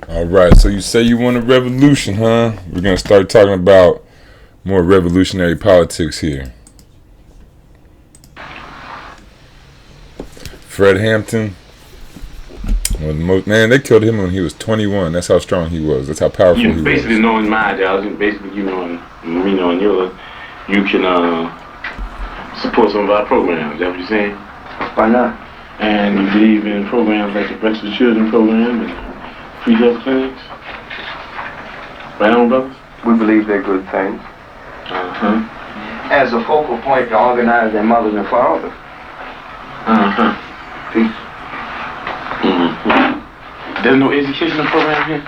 All right, so you say you want a revolution, huh? We're gonna start talking about more revolutionary politics here. Fred Hampton, well, man, they killed him when he was 21. That's how strong he was. That's how powerful he was. You basically knowing my ideology, basically you knowing me knowing yours, you can support some of our programs. Is that what you're saying? Why not? And you believe in programs like the Breakfast for Children program and free health clinics? Right on, brothers? We believe they're good things. As a focal point to organize their mothers and fathers. Peace. There's no educational program here?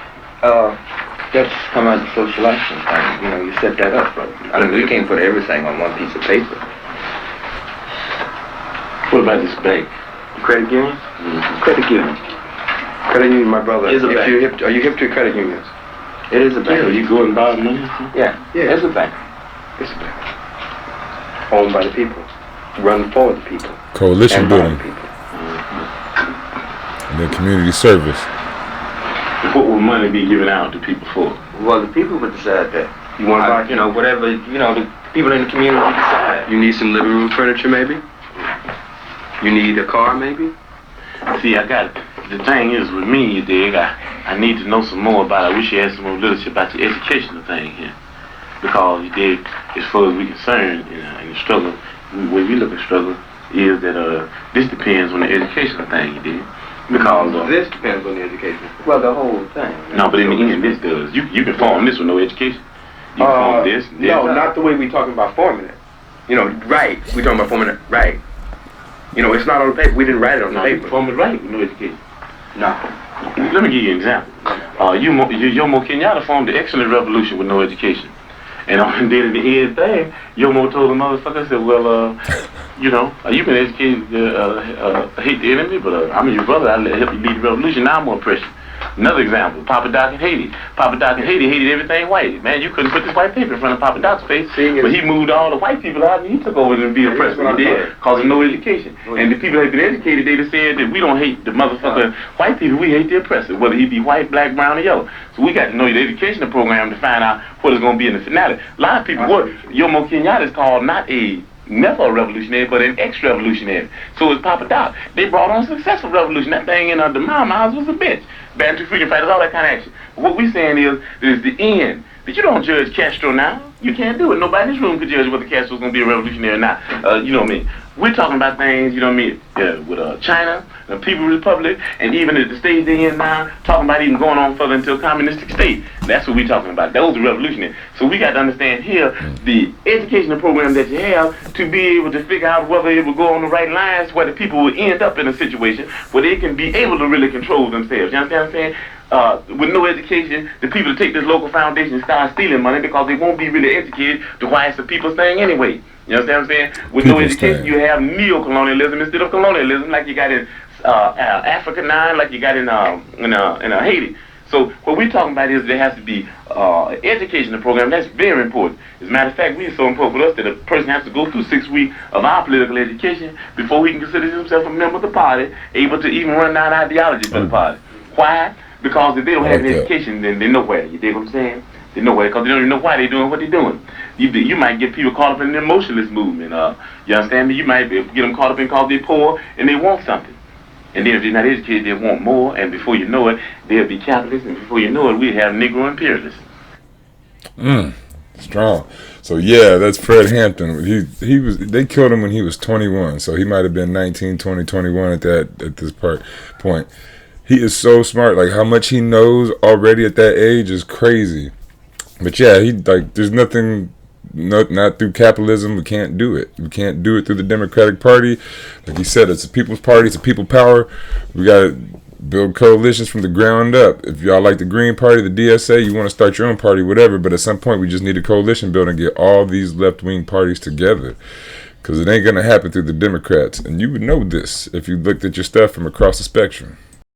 That's come out of social action. You know, you set that up, but I mean, we can't put everything on one piece of paper. What about this bank? Credit union? Credit union. Credit union, my brother. Is a bank. Are you hip to credit unions? It is a bank. Yeah, you go and borrow money? Yeah, it's a bank. It's a bank. Owned by the people. Run for the people. Coalition and building. By the people. And then community service. What will money be given out to people for? Well, the people would decide that. You want to buy, you know, whatever, you know, the people in the community decide. You need some living room furniture, maybe? You need a car, maybe? See, the thing is with me, you dig, I need to know some more about it. I wish you had some more literature about the educational thing here. Because, you dig, as far as we're concerned in the struggle, the way we look at struggle is that this depends on the educational thing, you dig. Because this depends on the education. Well, the whole thing. No, but in the end, this does. You can form this with no education. You can form this. No, not the way we're talking about forming it. You know, right. We're talking about forming it right. You know, it's not on the paper. We didn't write it on the paper. You can form it right with no education. No. Let me give you an example. Jomo Kenyatta formed the excellent revolution with no education. And on the end thing, Yomo told the motherfucker, said, well, you know, you've been educated, hate the enemy, but I'm your brother, I'll help you lead the revolution, now I'm more pressure. Another example, Papa Doc in Haiti. Papa Doc in Haiti hated everything white. Man, you couldn't put this white paper in front of Papa Doc's face, but he moved all the white people out and he took over and be oppressed. He did, because of no education. And the people that had been educated, they just said that we don't hate the motherfucker white people, we hate the oppressor, whether he be white, black, brown, or yellow. So we got to know the educational program to find out what it's going to be in the finale. A lot of people, Yomo Kenyatta is called never a revolutionary, but an ex-revolutionary. So is Papa Doc. They brought on a successful revolution. That thing in the Mama House was a bitch. Bantu freedom fighters, all that kind of action. But what we saying is the end. That you don't judge Castro now. You can't do it. Nobody in this room could judge whether Castro's going to be a revolutionary or not. You know what I mean? We're talking about things, you know what I mean, with China, the People's Republic, and even at the stage they're in now, talking about even going on further into a communistic state. That's what we're talking about. Those are revolutionary. So we got to understand here the educational program that you have to be able to figure out whether it will go on the right lines, where the people will end up in a situation where they can be able to really control themselves. You understand what I'm saying? With no education, the people that take this local foundation and start stealing money because they won't be really educated to why it's a people's thing anyway. You understand what I'm saying? With no education, you have neo-colonialism instead of colonialism, like you got in Africa now, like you got in Haiti. So what we're talking about is there has to be educational program. That's very important. As a matter of fact, it's so important for us that a person has to go through 6 weeks of our political education before he can consider himself a member of the party, able to even run down ideology for the party. Why? Because if they don't have an education, then they're nowhere. You dig what I'm saying? They're nowhere because they don't even know why they're doing what they're doing. You might get people caught up in the emotionalist movement. You understand me? You might get them caught up in because they're poor and they want something. And then if they're not educated, they want more. And before you know it, they'll be capitalists. And before you know it, we have Negro imperialists. Strong. So yeah, that's Fred Hampton. He was. They killed him when he was 21. So he might have been 19, 20, 21 at this point. He is so smart. Like how much he knows already at that age is crazy. But yeah, there's nothing, not through capitalism. We can't do it. We can't do it through the Democratic Party. Like he said, it's a people's party. It's a people power. We got to build coalitions from the ground up. If y'all like the Green Party, the DSA, you want to start your own party, whatever. But at some point, we just need a coalition build and get all these left-wing parties together. Because it ain't going to happen through the Democrats. And you would know this if you looked at your stuff from across the spectrum.